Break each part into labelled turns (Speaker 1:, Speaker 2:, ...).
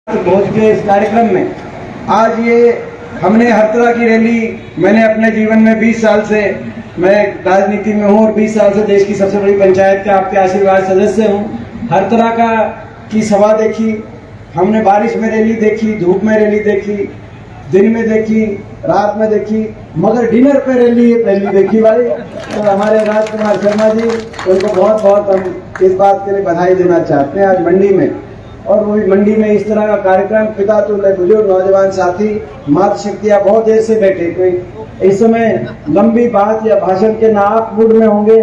Speaker 1: भोज के इस कार्यक्रम में आज ये हमने हर तरह की रैली, मैंने अपने जीवन में 20 साल से मैं राजनीति में हूँ और 20 साल से देश की सबसे बड़ी पंचायत का आपके आशीर्वाद सदस्य हूँ। हर तरह की सभा देखी हमने, बारिश में रैली देखी, धूप में रैली देखी, दिन में देखी, रात में देखी, मगर डिनर पे रैली ये पहली देखी भाई। तो हमारे राजकुमार शर्मा जी, उनको बहुत बहुत हम इस बात के लिए बधाई देना चाहते हैं। आज मंडी में, और वही मंडी में इस तरह का कार्यक्रम, पिता तुल्य बुजुर्ग नौजवान साथी मातृ शक्तियाँ बहुत देर से बैठे, कोई इस समय लंबी बात या भाषण के ना आप मूड में होंगे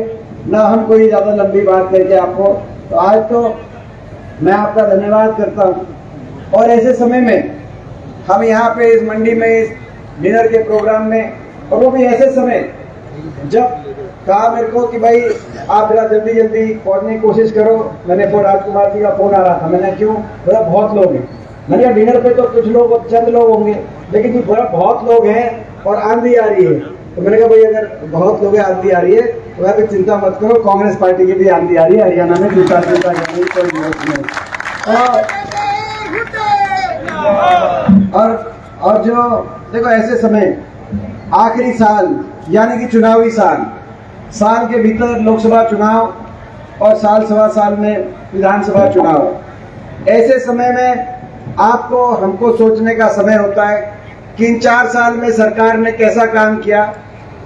Speaker 1: ना हम कोई ज़्यादा लंबी बात करके आपको, तो आज तो मैं आपका धन्यवाद करता हूँ। और ऐसे समय में हम यहाँ पे इस मंडी में इस डिनर के प्रोग्राम में, और वो भी ऐसे समय जब कहा मेरे को कि भाई आप जरा जल्दी जल्दी पहुंचने की कोशिश करो। मैंने फोन, राजकुमार जी का फोन आ रहा था, मैंने क्यों, बोला बहुत लोग हैं। मैंने कहा डिनर पे तो कुछ लोग, चंद लोग होंगे, लेकिन जी बोला बहुत लोग हैं और आंधी आ रही है। तो मैंने कहा भाई अगर बहुत लोग हैं, आंधी आ रही है तो वह चिंता मत करो, कांग्रेस पार्टी की भी आंधी आ रही है हरियाणा में, चिंता कोई जरूरत नहीं। और जो देखो ऐसे समय आखिरी साल यानी कि चुनावी साल के भीतर लोकसभा चुनाव और साल सवा साल में विधानसभा चुनाव, ऐसे समय में आपको हमको सोचने का समय होता है कि इन 4 साल में सरकार ने कैसा काम किया,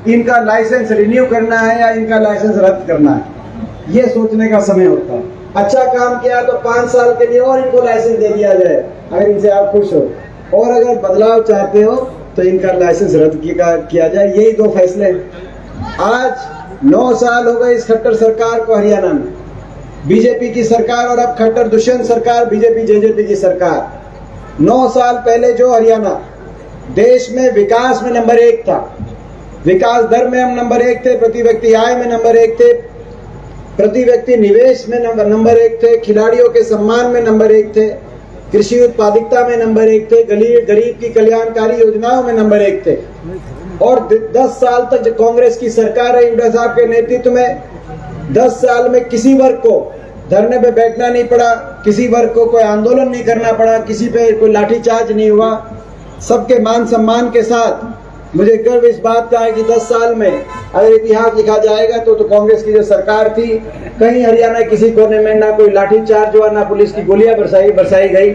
Speaker 1: इनका लाइसेंस रिन्यू करना है या इनका लाइसेंस रद्द करना है, ये सोचने का समय होता है। अच्छा काम किया तो 5 साल के लिए और इनको लाइसेंस दे दिया जाए अगर इनसे आप खुश हो, और अगर बदलाव चाहते हो तो इनका लाइसेंस रद्द किया जाए। यही 2 फैसले हैं। आज 9 साल हो गए इस खट्टर सरकार को हरियाणा में, बीजेपी की सरकार, और अब खट्टर दुष्यंत सरकार, बीजेपी जेजेपी की सरकार। 9 साल पहले जो हरियाणा देश में विकास में नंबर 1 था, विकास दर में हम नंबर 1 थे, प्रति व्यक्ति आय में नंबर 1 थे, प्रति व्यक्ति निवेश में नंबर 1 थे, खिलाड़ियों के सम्मान में नंबर 1 थे, कृषि उत्पादकता में नंबर 1 थे, गरीब की कल्याणकारी योजनाओं में नंबर 1 थे। और 10 साल तक जो कांग्रेस की सरकार है हुड्डा साहब के नेतृत्व में, 10 साल में किसी वर्ग को धरने पे बैठना नहीं पड़ा, किसी वर्ग को कोई आंदोलन नहीं करना पड़ा, किसी पे कोई लाठीचार्ज नहीं हुआ, सबके मान सम्मान के साथ। मुझे गर्व इस बात का है कि 10 साल में अगर इतिहास लिखा जाएगा तो कांग्रेस की जो सरकार थी, कहीं हरियाणा किसी कोने में ना कोई लाठीचार्ज हुआ, ना पुलिस की गोलियां बरसाई गई,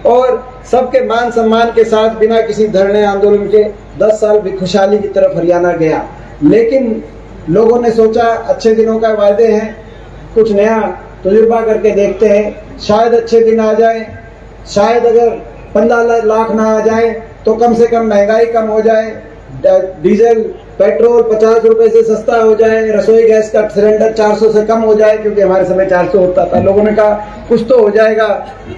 Speaker 1: और सबके मान सम्मान के साथ बिना किसी धरने आंदोलन के 10 साल भी खुशहाली की तरफ हरियाणा गया। लेकिन लोगों ने सोचा अच्छे दिनों का वायदे हैं, कुछ नया तजुर्बा करके देखते हैं, शायद अच्छे दिन आ जाए, शायद अगर 15 लाख ना आ जाए तो कम से कम महंगाई कम हो जाए, डीजल पेट्रोल 50 रुपए से सस्ता हो जाए, रसोई गैस का सिलेंडर 400 से कम हो जाए, क्योंकि हमारे समय 400 होता था। लोगों ने कहा कुछ तो हो जाएगा,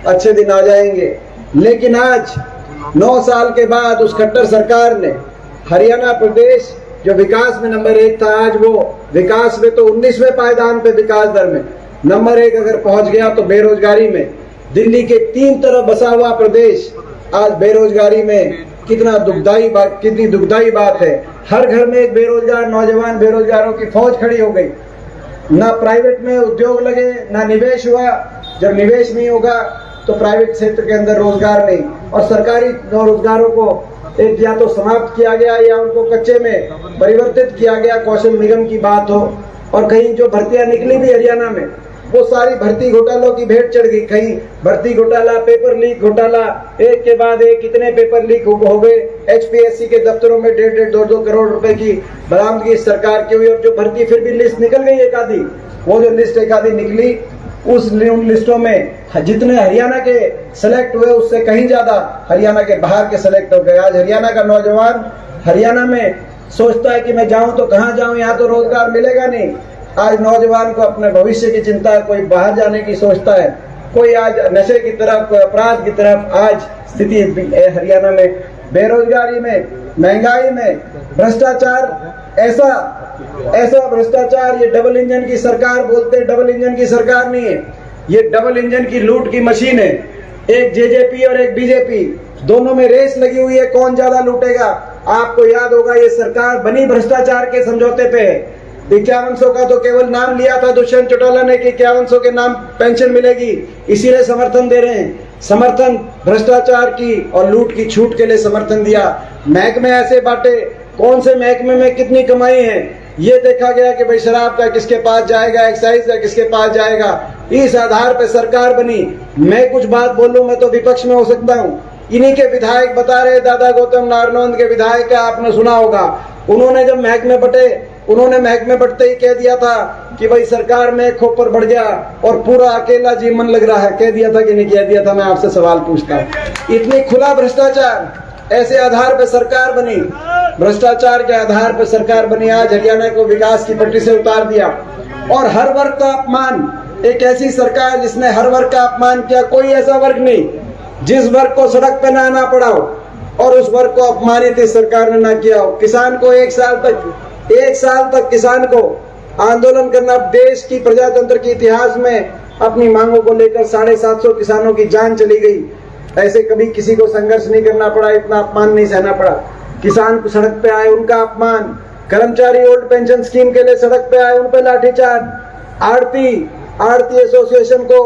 Speaker 1: अच्छे दिन आ जाएंगे। लेकिन आज 9 साल के बाद उस खट्टर सरकार ने हरियाणा प्रदेश जो विकास में नंबर 1 था, आज वो विकास में तो 19वें पायदान पे विकास दर में नंबर 1 अगर पहुंच गया, तो बेरोजगारी में दिल्ली के 3 तरफ बसा हुआ प्रदेश आज बेरोजगारी में कितनी दुखदाई बात है। हर घर में एक बेरोजगार नौजवान, बेरोजगारों की फौज खड़ी हो गई। ना प्राइवेट में उद्योग लगे, ना निवेश हुआ। जब निवेश नहीं होगा तो प्राइवेट क्षेत्र के अंदर रोजगार नहीं, और सरकारी रोजगारों को एक या तो समाप्त किया गया या उनको कच्चे में परिवर्तित किया गया, कौशल निगम की बात हो। और कहीं जो भर्तियां निकली भी हरियाणा में, वो सारी भर्ती घोटालों की भेंट चढ़ गई। कहीं भर्ती घोटाला, पेपर लीक घोटाला, एक के बाद एक कितने पेपर लीक हो गए। एचपीएससी के दफ्तरों में 1.5 2 करोड़ रुपए की बरामदगी सरकार की हुई, और जो भर्ती फिर भी लिस्ट निकल गई एक आधी, वो जो लिस्ट एक आधी निकली, उन लिस्टों में जितने हरियाणा के सेलेक्ट हुए उससे कहीं ज्यादा हरियाणा के बाहर के सेलेक्ट हो गए। आज हरियाणा का नौजवान हरियाणा में सोचता है कि मैं जाऊं तो कहाँ जाऊं, यहाँ तो रोजगार मिलेगा नहीं। आज नौजवान को अपने भविष्य की चिंता है, कोई बाहर जाने की सोचता है, कोई आज नशे की तरफ, कोई अपराध की तरफ। आज स्थिति हरियाणा में बेरोजगारी में, महंगाई में, भ्रष्टाचार, ऐसा भ्रष्टाचार, ये डबल इंजन की सरकार बोलते हैं, डबल इंजन की सरकार नहीं है, ये डबल इंजन की लूट की मशीन है। एक जेजेपी और एक बीजेपी, दोनों में रेस लगी हुई है, कौन ज्यादा लूटेगा। आपको याद होगा ये सरकार बनी भ्रष्टाचार के समझौते पे है। 5100 का तो केवल नाम लिया था दुष्यंत चौटाला ने कि 5100 के नाम पेंशन मिलेगी, इसीलिए समर्थन दे रहे हैं। समर्थन भ्रष्टाचार की और लूट की छूट के लिए समर्थन दिया। महकमे ऐसे बांटे, कौन से महकमे में कितनी कमाई है ये देखा गया कि भाई शराब का किसके पास जाएगा, एक्साइज का किसके पास जाएगा। इस आधार पे सरकार बनी। मैं कुछ बात बोलूं, मैं तो विपक्ष में हो सकता हूं। इन्हीं के विधायक बता रहे, दादा गौतम नारनौंद के विधायक का आपने सुना होगा, उन्होंने जब महकमे बटे, उन्होंने महकमे बटते ही कह दिया था कि भाई सरकार में खोपर बढ़ गया और पूरा अकेला जीवन लग रहा है। कह दिया था कि नहीं कह दिया था? मैं आपसे सवाल पूछता हूँ। इतनी खुला भ्रष्टाचार, ऐसे आधार पर सरकार बनी, भ्रष्टाचार के आधार पर सरकार बनी। आज हरियाणा को विकास की पटरी से उतार दिया और हर वर्ग का अपमान। एक ऐसी सरकार जिसने हर वर्ग का अपमान किया। कोई ऐसा वर्ग नहीं जिस वर्ग को सड़क पे ना आना पड़ा हो और उस वर्ग को अपमानित इस सरकार ने ना किया हो। किसान को एक साल तक किसान को आंदोलन करना। देश की प्रजातंत्र के इतिहास में अपनी मांगों को लेकर 750 किसानों की जान चली गई। ऐसे कभी किसी को संघर्ष नहीं करना पड़ा, इतना अपमान नहीं सहना पड़ा। किसान को सड़क पे आए, उनका अपमान। कर्मचारी ओल्ड पेंशन स्कीम के लिए सड़क पे आए, उन पे लाठीचार्ज। आड़ती एसोसिएशन को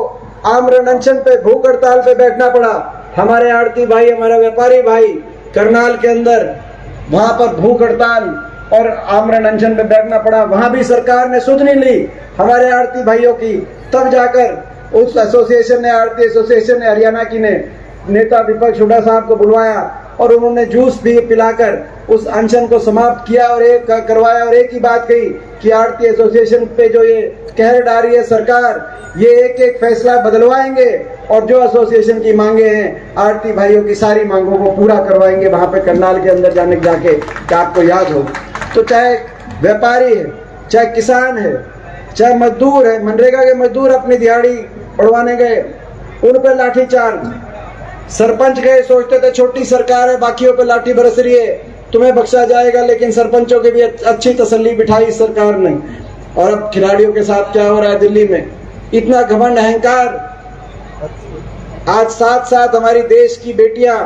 Speaker 1: आमरण अनशन पे, भूख हड़ताल पे बैठना पड़ा। हमारे आड़ती भाई, हमारा व्यापारी भाई करनाल के अंदर वहां पर भूख हड़ताल और आमरण अनशन पे बैठना पड़ा। वहां भी सरकार ने सुध नहीं ली हमारे आड़ती भाइयों की। तब जाकर उस एसोसिएशन ने, आड़ती एसोसिएशन ने, हरियाणा की ने नेता विपक्ष हुड्डा साहब को बुलवाया और उन्होंने जूस भी पिलाकर उस अनशन को समाप्त किया और एक करवाया। और एक ही बात कही कि आड़ती एसोसिएशन पे जो ये कहर डाली है सरकार, ये एक एक फैसला बदलवाएंगे और जो एसोसिएशन की मांगे हैं, आड़ती भाइयों की सारी मांगों को पूरा करवाएंगे। वहां पे करनाल के अंदर जाने जाके, क्या आपको याद हो, तो चाहे व्यापारी है, चाहे किसान है, चाहे मजदूर है, मनरेगा के मजदूर अपनी दिहाड़ी बढ़वाने गए, उन पर लाठीचार्ज। सरपंच गए, सोचते थे छोटी सरकार है, बाकियों पे लाठी बरस रही है, तुम्हें बख्शा जाएगा, लेकिन सरपंचों की भी अच्छी तसल्ली बिठाई इस सरकार ने। और अब खिलाड़ियों के साथ क्या हो रहा है दिल्ली में, इतना घमंड, अहंकार। आज साथ हमारी देश की बेटियां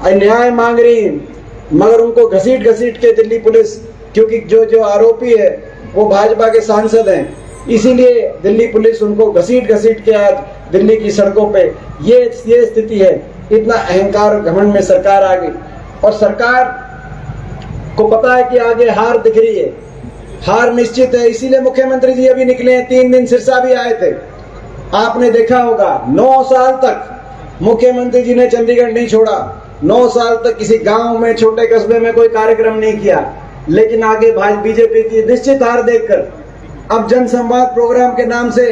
Speaker 1: न्याय मांग रही हैं, मगर उनको घसीट के दिल्ली पुलिस, क्योंकि जो आरोपी है वो भाजपा के सांसद हैं, इसीलिए दिल्ली पुलिस उनको घसीट के आज दिल्ली की सड़कों पे ये स्थिति है। इतना अहंकार और घमंड में सरकार आ गई और सरकार को पता है कि आगे हार दिख रही है, हार निश्चित है। इसीलिए मुख्यमंत्री जी अभी निकले हैं, 3 दिन सिरसा भी आए थे। आपने देखा होगा 9 साल तक मुख्यमंत्री जी ने चंडीगढ़ नहीं छोड़ा। 9 साल तक किसी गांव में, छोटे कस्बे में कोई कार्यक्रम नहीं किया। लेकिन आगे बीजेपी की निश्चित हार देखकर अब जनसंवाद प्रोग्राम के नाम से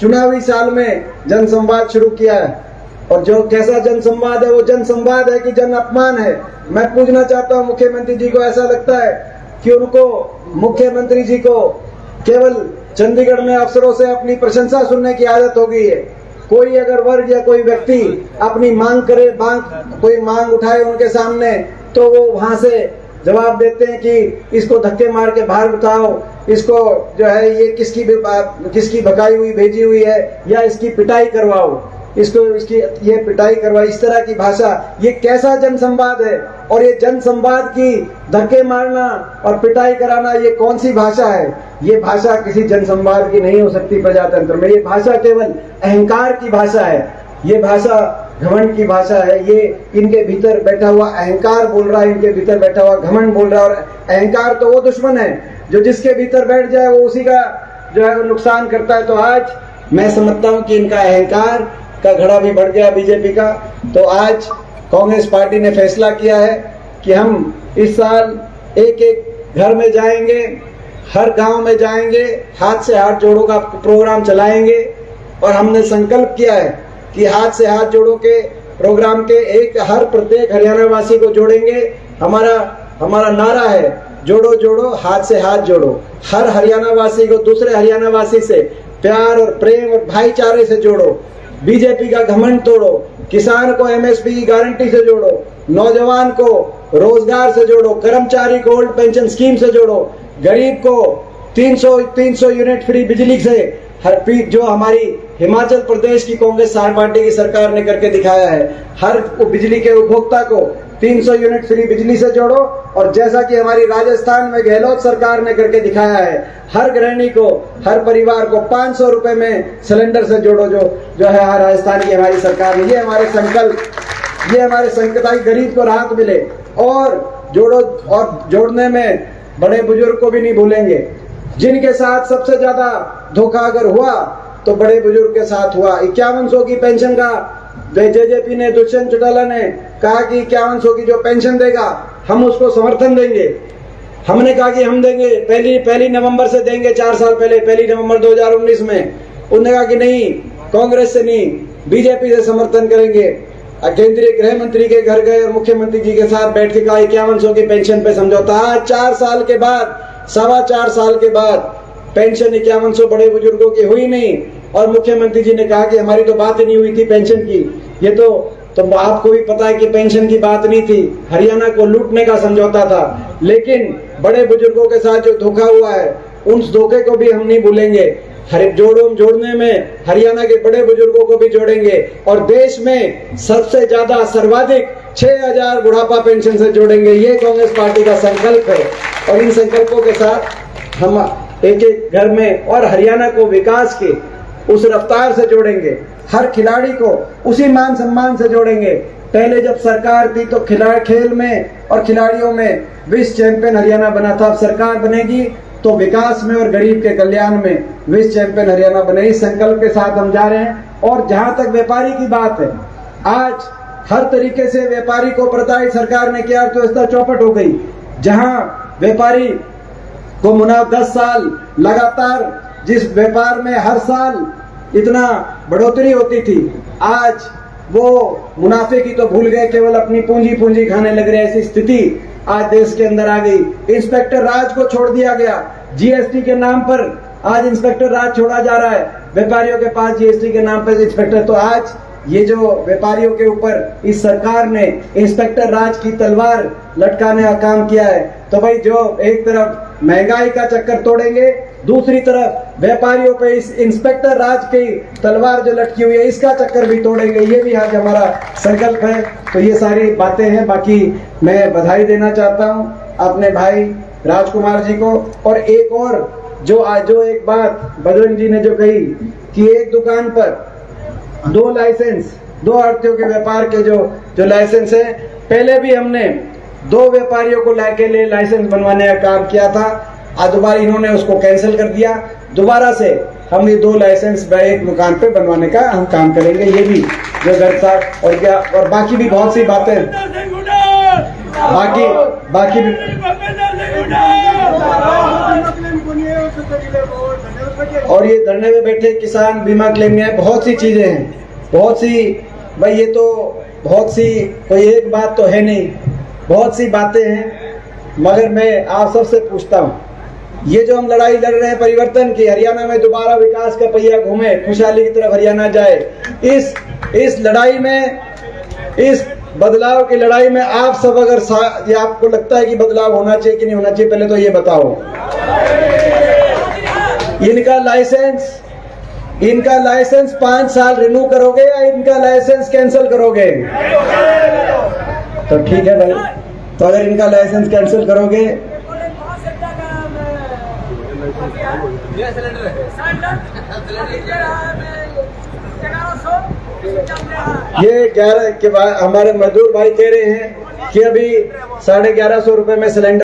Speaker 1: चुनावी साल में जनसंवाद शुरू किया है। और जो कैसा जनसंवाद है, वो जनसंवाद है कि जन अपमान है। मैं पूछना चाहता हूं मुख्यमंत्री जी को, ऐसा लगता है कि उनको, मुख्यमंत्री जी को केवल चंडीगढ़ में अफसरों से अपनी प्रशंसा सुनने की आदत हो गई है? कोई अगर वर्ग या कोई व्यक्ति अपनी मांग करे, कोई मांग उठाए उनके सामने, तो वो वहां से जवाब देते हैं कि इसको धक्के मार के बाहर उठाओ, इसको जो है ये किसकी भगाई हुई भेजी हुई है, या इसकी पिटाई करवाओ, इसकी ये पिटाई करवाई। इस तरह की भाषा, ये कैसा जनसंवाद है? और ये जनसंवाद की धक्के मारना और पिटाई कराना, ये कौन सी भाषा है? ये भाषा किसी जनसंवाद की नहीं हो सकती प्रजातंत्र में। ये भाषा केवल अहंकार की भाषा है, ये भाषा घमंड की भाषा है। ये इनके भीतर बैठा हुआ अहंकार बोल रहा है, इनके भीतर बैठा हुआ घमंड बोल रहा है। और अहंकार तो वो दुश्मन है जो जिसके भीतर बैठ जाए वो उसी का जो है नुकसान करता है। तो आज मैं समझता हूं कि इनका अहंकार का घड़ा भी बढ़ गया बीजेपी का। तो आज कांग्रेस पार्टी ने फैसला किया है कि हम इस साल एक घर में जाएंगे, हर गांव में जाएंगे, हाथ से हाथ जोड़ो का प्रोग्राम चलाएंगे। और हमने संकल्प किया है कि हाथ से हाथ जोड़ो के प्रोग्राम के हर प्रत्येक हरियाणा वासी को जोड़ेंगे। हमारा नारा है, जोड़ो जोड़ो हाथ से हाथ जोड़ो। हर हरियाणा वासी को दूसरे हरियाणा वासी से प्यार और प्रेम और भाईचारे से जोड़ो। बीजेपी का घमंड तोड़ो। किसान को एमएसपी की गारंटी से जोड़ो, नौजवान को रोजगार से जोड़ो, कर्मचारी को ओल्ड पेंशन स्कीम से जोड़ो, गरीब को 300 यूनिट फ्री बिजली से, हर जो हमारी हिमाचल प्रदेश की कांग्रेस पार्टी की सरकार ने करके दिखाया है, हर बिजली के उपभोक्ता को 300 यूनिट फ्री बिजली से जोड़ो, और जैसा कि हमारी राजस्थान में गहलोत सरकार ने करके दिखाया है, हर गृहिणी को, हर परिवार को 500 रुपए में सिलेंडर से जोड़ो, जो है राजस्थान की हमारी सरकार ने। ये हमारे संकल्प, ये हमारे संकल्प, ताकि गरीब को राहत मिले। और जोड़ो, और जोड़ने में बड़े बुजुर्ग को भी नहीं भूलेंगे, जिनके साथ सबसे ज्यादा धोखा अगर हुआ तो बड़े बुजुर्ग के साथ हुआ। 5100 की पेंशन का जेजेपी ने, दुष्यंत चौटाला ने कहा कि 5100 की जो पेंशन देगा हम उसको समर्थन देंगे। हमने कहा कि हम देंगे, पहली नवंबर से देंगे, 4 साल पहले 1 नवंबर 2019 में। उन्होंने कहा कि नहीं, कांग्रेस से नहीं, बीजेपी से समर्थन करेंगे। केंद्रीय गृह मंत्री के घर गए और मुख्यमंत्री जी के साथ बैठ के कहा 5100 की पेंशन पे समझौता। आज 4 साल के बाद, 4.25 साल के बाद पेंशन 5100 बड़े बुजुर्गों की हुई नहीं, और मुख्यमंत्री जी ने कहा कि हमारी तो बात ही नहीं हुई थी पेंशन की। ये तो आपको भी पता है कि पेंशन की बात नहीं थी, हरियाणा को लूटने का समझौता था। लेकिन बड़े बुजुर्गों के साथ जो धोखा हुआ है, उन धोखे को भी हम नहीं भूलेंगे। जोड़ने में हरियाणा के बड़े बुजुर्गों को भी जोड़ेंगे, और देश में सबसे ज्यादा, सर्वाधिक 6000 बुढ़ापा पेंशन से जोड़ेंगे। ये कांग्रेस पार्टी का संकल्प है, और इन संकल्पों के साथ हम एक एक घर में, और हरियाणा को विकास के उस रफ्तार से जोड़ेंगे। हर खिलाड़ी को उसी मान सम्मान से जोड़ेंगे। पहले जब सरकार थी तो खेल में और खिलाड़ियों में विश्व चैंपियन हरियाणा बना था। अब सरकार बनेगी तो विकास में और गरीब के कल्याण में विश्व चैंपियन हरियाणा बने। इस संकल्प के साथ हम जा रहे हैं। और जहां तक व्यापारी की बात है, आज हर तरीके से व्यापारी को प्रताड़ित सरकार ने किया, अर्थव्यवस्था चौपट हो गई। जहां व्यापारी को मुनाफा 10 साल लगातार, जिस व्यापार में हर साल इतना बढ़ोतरी होती थी, आज वो मुनाफे की तो भूल गए, केवल अपनी पूंजी खाने लग रहे। ऐसी स्थिति आज देश के अंदर आ गई। इंस्पेक्टर राज को छोड़ दिया गया, जीएसटी के नाम पर आज इंस्पेक्टर राज छोड़ा जा रहा है। व्यापारियों के पास जीएसटी के नाम पर इंस्पेक्टर, तो आज ये जो व्यापारियों के ऊपर इस सरकार ने इंस्पेक्टर राज की तलवार लटकाने का काम किया है। तो भाई, जो एक तरफ महंगाई का चक्कर तोड़ेंगे, दूसरी तरफ व्यापारियों पे इस इंस्पेक्टर राज की तलवार जो लटकी हुई है, इसका चक्कर भी तोड़ेंगे। ये भी आज हमारा संकल्प है। तो ये सारी बातें हैं। बाकी मैं बधाई देना चाहता हूँ अपने भाई राजकुमार जी को। और एक और जो एक बात बजरंग जी ने जो कही कि एक दुकान पर 2 लाइसेंस, 2 आड़तियों के व्यापार के जो लाइसेंस है, पहले भी हमने 2 व्यापारियों को लाके लाइसेंस बनवाने का काम किया था। आज दोबारा इन्होंने उसको कैंसिल कर दिया। दोबारा से हम ये 2 लाइसेंस एक दुकान पे बनवाने का हम काम करेंगे। ये भी जो घर था, और क्या, और बाकी भी बहुत सी बातें, बाकी भी और ये धरने में बैठे किसान बीमा क्लेम में बहुत सी चीजें हैं, बहुत सी। भाई ये तो बहुत सी, कोई एक बात तो है नहीं, बहुत सी बातें हैं। मगर मैं आप सबसे पूछता हूँ, ये जो हम लड़ाई लड़ रहे हैं परिवर्तन की, हरियाणा में दोबारा विकास का पहिया घूमे, खुशहाली की तरफ हरियाणा जाए, इस लड़ाई में, इस बदलाव की लड़ाई में आप सब अगर ये आपको लगता है कि बदलाव होना चाहिए कि नहीं होना चाहिए, पहले तो ये बताओ। इनका लाइसेंस 5 साल रिन्यू करोगे या इनका लाइसेंस कैंसिल करोगे? तो ठीक है भाई, तो अगर इनका लाइसेंस कैंसिल करोगे, ये 11 के बाद हमारे मजदूर भाई कह रहे हैं कि अभी 1150 रुपए में सिलेंडर